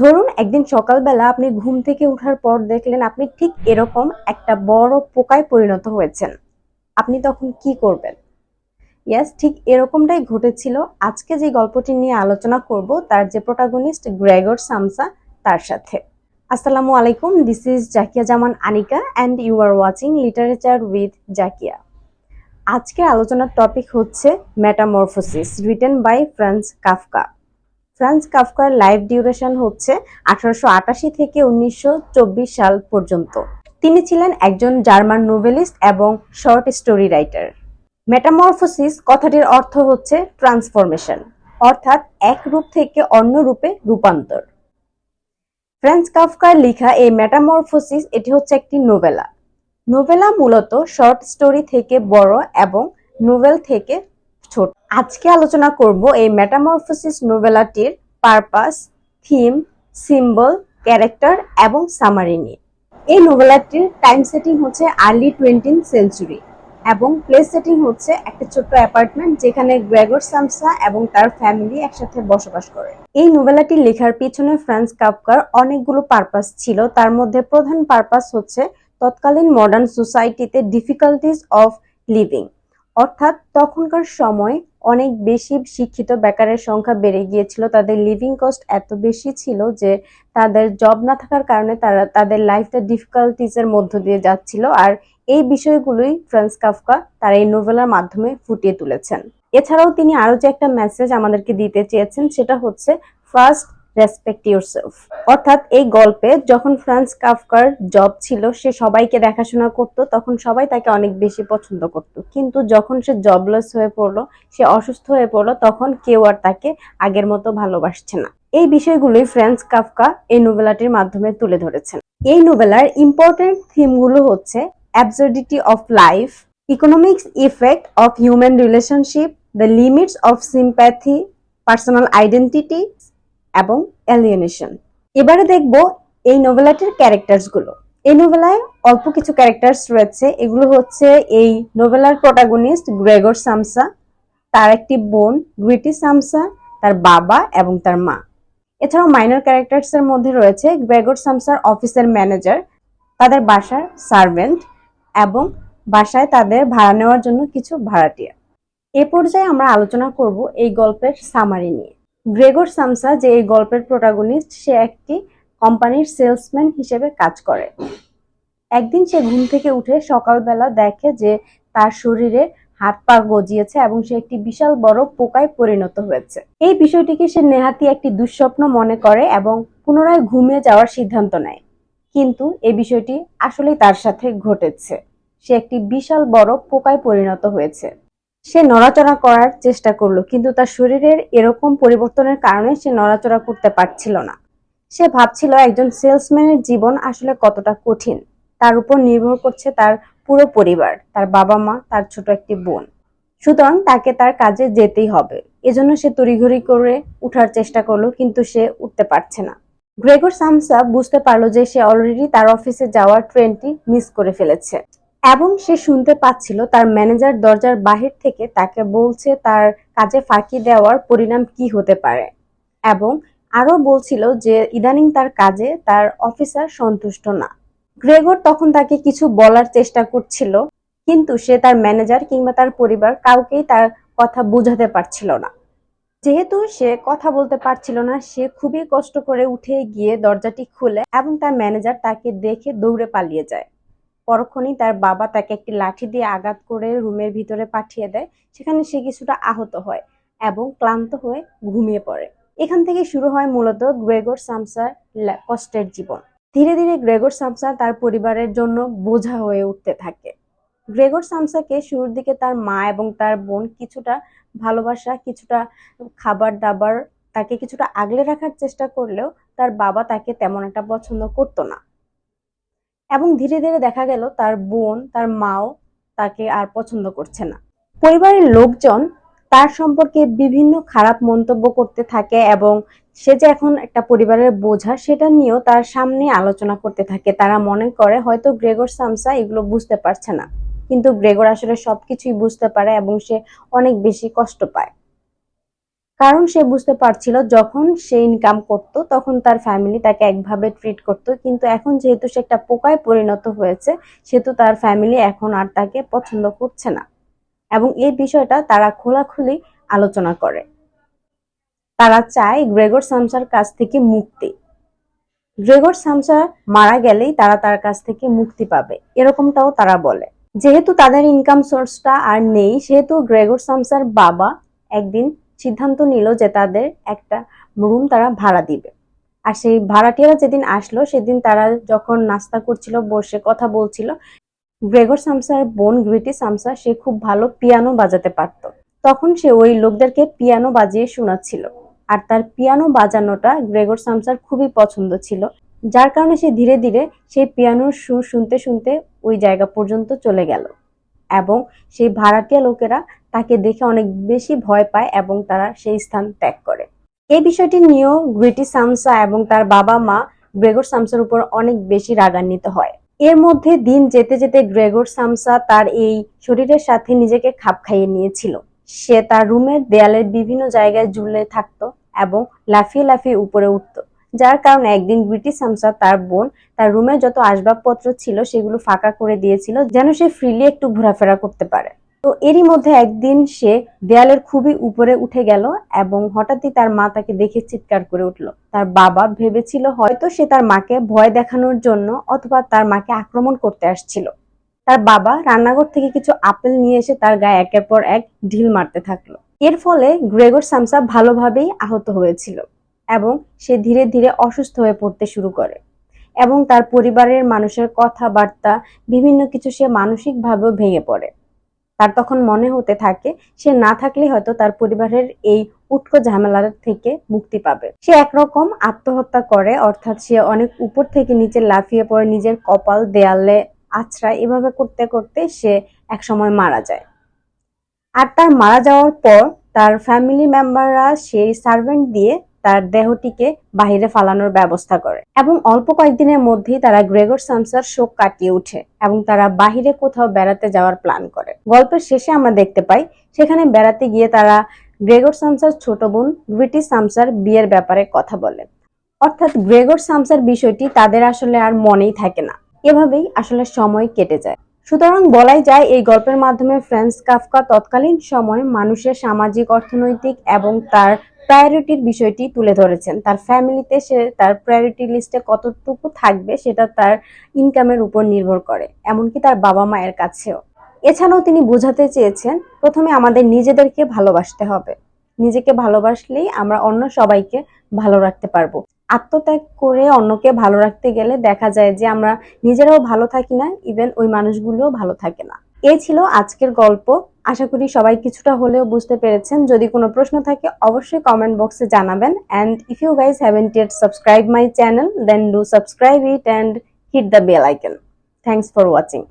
ধরুন একদিন সকালবেলা আপনি ঘুম থেকে ওঠার পর দেখলেন আপনি ঠিক এরকম একটা বড় পোকায় পরিণত হয়েছেন। আপনি তখন কি করবেন? ইয়েস, ঠিক এরকমটাই ঘটেছিল আজকে যে গল্পটি নিয়ে আলোচনা করব তার যে প্রোটাগনিস্ট গ্রেগর সামসা তার সাথে। আসসালামু আলাইকুম, this is Zakia Zaman Anika and you are watching literature with Zakia. আজকের আলোচনার টপিক হচ্ছে metamorphosis, written by Franz Kafka. Franz কাফকার লাইফ ডিউরেশন হচ্ছে 1888 থেকে 1924 সাল পর্যন্ত। তিনি ছিলেন একজন জার্মান নোভেলিস্ট এবং শর্ট স্টোরি রাইটার। মেটামরফোসিস কথাটির অর্থ হচ্ছে ট্রান্সফরমেশন, অর্থাৎ এক রূপ থেকে অন্য রূপে রূপান্তর। ফ্রান্স কাফকার লেখা এই মেটামরফোসিস এটি হচ্ছে একটি নোভেলা। নোভেলা মূলত শর্ট স্টোরি থেকে বড় এবং নোভেল থেকে ছোট। আজকে আলোচনা করব এই মেটামরফোসিস নোভেলাটির পারপাস, থিম, সিম্বল, ক্যারেক্টার এবং সামারি নিয়ে। এই নোভেলাটির টাইম সেটিং হচ্ছে আর্লি 20th সেঞ্চুরি এবং প্লেস সেটিং হচ্ছে একটা ছোট্ট অ্যাপার্টমেন্ট যেখানে গ্রেগর সামসা এবং তার ফ্যামিলি একসাথে বসবাস করে। এই নোভেলাটি লেখার পিছনে ফ্রান্স কাফকার অনেকগুলো পারপাস ছিল। তার মধ্যে প্রধান পারপাস হচ্ছে তৎকালীন মডার্ন সোসাইটিতে ডিফিকাল্টিজ অফ লিভিং, অর্থাৎ তখনকার সময় অনেক বেশি শিক্ষিত বেকারের সংখ্যা বেড়ে গিয়েছিল। তাদের লিভিং কস্ট এত বেশি ছিল যে তাদের জব না থাকার কারণে তারা তাদের লাইফটা ডিফিকাল্টিজের মধ্য দিয়ে যাচ্ছিল। আর এই বিষয়গুলোই ফ্রান্স কাফকা তার এই নোভেলার মাধ্যমে ফুটিয়ে তুলেছেন। এছাড়াও তিনি আরো যে একটা মেসেজ আমাদেরকে দিতে চেয়েছেন সেটা হচ্ছে ফার্স্ট রেসপেক্ট ইউরসেলফ। অর্থাৎ এই গল্পে যখন ফ্রান্স কাফকার জব ছিল, সে সবাইকে দেখাশোনা করত, তখন সবাই তাকে অনেক বেশি পছন্দ করত। কিন্তু যখন সে জবলেস হয়ে পড়লো, সে অসুস্থ হয়ে পড়লো, তখন কেউ আর তাকে আগের মতো ভালোবাসছে না। এই বিষয়গুলোই ফ্রান্স কাফকা এই নোভেলাটির মাধ্যমে তুলে ধরেছেন। এই নোভেলার ইম্পর্টেন্ট থিমগুলো হচ্ছে অ্যাবসার্ডিটি of life, economics effect of human relationship, the limits of sympathy, personal identity এবং এলিয়েনেশন। এবারে দেখব এই নোভেলাটির ক্যারেক্টার্স গুলো। এই নোভেলায় অল্প কিছু ক্যারেক্টার্স রয়েছে। এগুলো হচ্ছে এই নোভেলার প্রোটাগনিস্ট গ্রেগর সামসা, তার একটি বোন গ্রিটি সামসা, তার বাবা এবং তার মা। এছাড়াও মাইনর ক্যারেক্টার্স এর মধ্যে রয়েছে গ্রেগর সামসার অফিসের ম্যানেজার, তাদের বাসার সার্ভেন্ট এবং বাসায় তাদের ভাড়া নেওয়ার জন্য কিছু ভাড়াটিয়া। এ পর্যায়ে আমরা আলোচনা করব এই গল্পের সামারি নিয়ে। গ্রেগর সামসা যে এই গল্পের প্রোটাগনিস্ট, সে একটি কোম্পানির সেলসম্যান হিসেবে কাজ করে। একদিন সে ঘুম থেকে উঠে সকালবেলা দেখে যে তার শরীরে হাত পা গজিয়েছে এবং সে একটি বিশাল বড় পোকায় পরিণত হয়েছে। এই বিষয়টিকে সে নেহাতি একটি দুঃস্বপ্ন মনে করে এবং পুনরায় ঘুমিয়ে যাওয়ার সিদ্ধান্ত নেয়। কিন্তু এই বিষয়টি আসলেই তার সাথে ঘটেছে। সে একটি বিশাল বড় পোকায় পরিণত হয়েছে। সে নড়াচড়া করার চেষ্টা করলো, কিন্তু তার শরীরের এরকম পরিবর্তনের কারণে সে নড়াচড়া করতে পারছিল না। সে ভাবছিল একজন সেলসম্যানের জীবন আসলে কতটা কঠিন। তার উপর নির্ভর করছে তার পুরো পরিবার, তার বাবা মা, তার ছোট একটি বোন। সুতরাং তাকে তার কাজে যেতেই হবে। এজন্য সে তড়িঘড়ি করে উঠার চেষ্টা করলো, কিন্তু সে উঠতে পারছে না। গ্রেগর সামসা বুঝতে পারলো যে সে অলরেডি তার অফিসে যাওয়ার ট্রেনটি মিস করে ফেলেছে এবং সে শুনতে পাচ্ছিল তার ম্যানেজার দরজার বাহির থেকে তাকে বলছে তার কাজে ফাঁকি দেওয়ার পরিণাম কি হতে পারে, এবং আরো বলছিল যে ইদানিং তার কাজে তার অফিসার সন্তুষ্ট না। গ্রেগর তখন তাকে কিছু বলার চেষ্টা করছিল, কিন্তু সে তার ম্যানেজার কিংবা তার পরিবার কাউকেই তার কথা বোঝাতে পারছিল না। যেহেতু সে কথা বলতে পারছিল না, সে খুবই কষ্ট করে উঠে গিয়ে দরজাটি খুলে এবং তার ম্যানেজার তাকে দেখে দৌড়ে পালিয়ে যায়। পরক্ষণেই তার বাবা তাকে একটি লাঠি দিয়ে আঘাত করে রুমের ভিতরে পাঠিয়ে দেয়। সেখানে সে কিছুটা আহত হয় এবং ক্লান্ত হয়ে ঘুমিয়ে পড়ে। এখান থেকে শুরু হয় মূলত গ্রেগর সামসার কষ্টের জীবন। ধীরে ধীরে গ্রেগর সামসা তার পরিবারের জন্য বোঝা হয়ে উঠতে থাকে। গ্রেগর সামসাকে শুরুর দিকে তার মা এবং তার বোন কিছুটা ভালোবাসা, কিছুটা খাবার দাবার, তাকে কিছুটা আগলে রাখার চেষ্টা করলেও তার বাবা তাকে তেমন একটা পছন্দ করতো না। এবং ধীরে ধীরে দেখা গেল তার বোন, তার মাও তাকে আর পছন্দ করছে না। পরিবারের লোকজন তার সম্পর্কে বিভিন্ন খারাপ মন্তব্য করতে থাকে এবং সে যে এখন একটা পরিবারের বোঝা সেটা নিয়েও তার সামনে আলোচনা করতে থাকে। তারা মনে করে হয়তো গ্রেগর সামসা এগুলো বুঝতে পারছে না, কিন্তু গ্রেগর আসলে সবকিছুই বুঝতে পারে এবং সে অনেক বেশি কষ্ট পায়। কারণ সে বুঝতে পারছিল যখন সে ইনকাম করত তখন তার ফ্যামিলি তাকে একভাবে ট্রিট করতো, কিন্তু এখন যেহেতু সে একটা পোকায় পরিণত হয়েছে সেহেতু তার ফ্যামিলি এখন আর তাকে পছন্দ করছে না। এবং এই বিষয়টা তারা খোলাখুলি আলোচনা করে। তারা চায় গ্রেগর সামসার কাছ থেকে মুক্তি। গ্রেগর সামসা মারা গেলেই তারা তার কাছ থেকে মুক্তি পাবে, এরকমটাও তারা বলে। যেহেতু তাদের ইনকাম সোর্সটা আর নেই সেহেতু গ্রেগর সামসার বাবা একদিন সিদ্ধান্ত নিল যে তাদের একটা রুম তারা ভাড়া দিবে। আর সেই ভাড়াটিয়ারা যেদিন আসলো সেদিন তারা যখন নাস্তা করছিল, বসে কথা বলছিল, গ্রেগর সামসার বোন গ্রিটি সামসা সে খুব ভালো পিয়ানো বাজাতে পারত। তখন সে ওই লোকদেরকে পিয়ানো বাজিয়ে শোনাচ্ছিল। আর তার পিয়ানো বাজানোটা গ্রেগর সামসার খুবই পছন্দ ছিল, যার কারণে সে ধীরে ধীরে সেই পিয়ানোর সুর শুনতে শুনতে ওই জায়গা পর্যন্ত চলে গেল। এবং সেই ভাড়াটিয়া লোকেরা তাকে দেখে অনেক বেশি ভয় পায় এবং তারা সেই স্থান ত্যাগ করে। এই বিষয়টি নিয়েও গ্রিটি সামসা এবং তার বাবা মা গ্রেগর সামসার উপর অনেক বেশি রাগান্বিত হয়। এর মধ্যে দিন যেতে যেতে গ্রেগর সামসা তার এই শরীরের সাথে নিজেকে খাপ খাইয়ে নিয়েছিল। সে তার রুমের দেয়ালের বিভিন্ন জায়গায় ঝুলে থাকতো এবং লাফিয়ে লাফিয়ে উপরে উঠতো, যার কারণে একদিন গ্রিটি সামসা তার বোন তার রুমের যত আসবাবপত্র ছিল সেগুলো ফাঁকা করে দিয়েছিল যেন সে ফ্রিলি একটু ঘোরাফেরা করতে পারে। তো এরই মধ্যে একদিন সে দেয়ালের খুবই উপরে উঠে গেল এবং হঠাৎই তার মা তাকে দেখে চিৎকার করে উঠল। তার বাবা ভেবেছিল হয়তো সে তার মাকে ভয় দেখানোর জন্য অথবা তার মাকে আক্রমণ করতে আসছিল। তার বাবা রান্নাঘর থেকে কিছু আপেল নিয়ে এসে তার গায়ে একের পর এক ঢিল মারতে থাকলো। এর ফলে গ্রেগর সামসা ভালোভাবেই আহত হয়েছিল এবং সে ধীরে ধীরে অসুস্থ হয়ে পড়তে শুরু করে এবং তার পরিবারের মানুষের কথাবার্তা বিভিন্ন কিছু সে মানসিকভাবেও ভেঙে পড়ে। তার তখন মনে হতে থাকে সে না থাকলে হয়তো তার পরিবারের এই উটকো ঝামেলার থেকে মুক্তি পাবে। সে একরকম আত্মহত্যা করে, অর্থাৎ সে অনেক উপর থেকে নিচে লাফিয়ে পড়ে, নিজের কপাল দেয়ালে আছড়ায়। এভাবে করতে করতে সে একসময় মারা যায়। আর তার মারা যাওয়ার পর তার ফ্যামিলি মেম্বাররা সেই সার্ভেন্ট দিয়ে তার দেহটিকে বাহিরে ফালানোর ব্যবস্থা করে এবং অল্প কয়েকদিনের মধ্যেই তারা গ্রেগর সামসার শোক কাটিয়ে উঠে এবং তারা বাহিরে কোথাও বেড়াতে যাওয়ার প্ল্যান করে। গল্পের শেষে আমরা দেখতে পাই সেখানে বেড়াতে গিয়ে তারা গ্রেগর সামসার ছোট বোন গ্রিটি সামসার বিয়ের ব্যাপারে কথা বলে। অর্থাৎ গ্রেগর সামসার বিষয়টি তাদের আসলে আর মনেই থাকে না, এভাবেই আসলে সময় কেটে যায়। সুতরাং বলাই যায় এই গল্পের মাধ্যমে ফ্রান্স কাফকা তৎকালীন সময়ে মানুষের সামাজিক, অর্থনৈতিক এবং তার প্রায়োরিটির বিষয়টি তুলে ধরেছেন। তার ফ্যামিলিতে সে তার প্রায়োরিটি লিস্টে কতটুকু থাকবে সেটা তার ইনকামের উপর নির্ভর করে, এমনকি তার বাবা মায়ের কাছেও। এছাড়াও তিনি বোঝাতে চেয়েছেন প্রথমে আমাদের নিজেদেরকে ভালোবাসতে হবে, নিজেকে ভালোবাসলেই আমরা অন্য সবাইকে ভালো রাখতে পারবো। আত্মত্যাগ করে অন্যকে ভালো রাখতে গেলে দেখা যায় যে আমরা নিজেরাও ভালো থাকি না, ইভেন ওই মানুষগুলোও ভালো থাকে না। এই ছিল আজকের গল্প। আশা করি সবাই কিছুটা হলেও বুঝতে পেরেছেন। যদি কোনো প্রশ্ন থাকে অবশ্যই কমেন্ট বক্সে জানাবেন। And if you guys haven't yet subscribed my channel, then do subscribe it and hit the bell icon. Thanks for watching.